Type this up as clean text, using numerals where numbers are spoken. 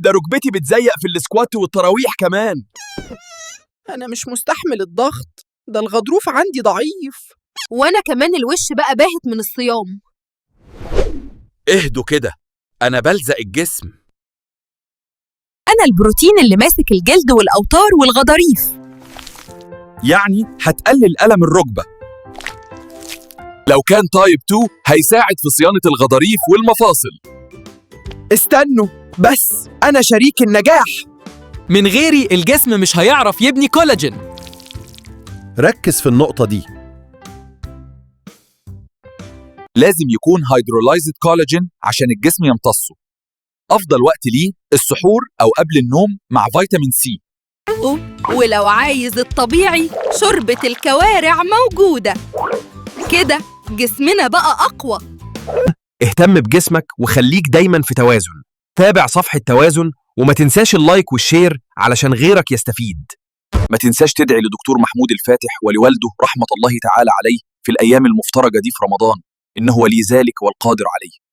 ده ركبتي بتزيق في السكوات والتراويح كمان. أنا مش مستحمل الضغط، ده الغضروف عندي ضعيف. وأنا كمان الوش بقى باهت من الصيام. اهدوا كده، أنا بلزق الجسم. أنا البروتين اللي ماسك الجلد والأوتار والغضاريف. يعني هتقلل ألم الركبة. لو كان تايب 2 هيساعد في صيانة الغضاريف والمفاصل. استنوا بس، أنا شريك النجاح. من غيري الجسم مش هيعرف يبني كولاجين. ركز في النقطة دي. لازم يكون هيدرولايزد كولاجين عشان الجسم يمتصه. أفضل وقت ليه السحور أو قبل النوم مع فيتامين سي. ولو عايز الطبيعي شوربة الكوارع موجودة. كده جسمنا بقى أقوى. اهتم بجسمك وخليك دايما في توازن. تابع صفحة توازن وما تنساش اللايك والشير علشان غيرك يستفيد. ما تنساش تدعي لدكتور محمود الفاتح ولوالده رحمة الله تعالى عليه في الأيام المفترجة دي في رمضان، إنه ولي ذلك والقادر عليه.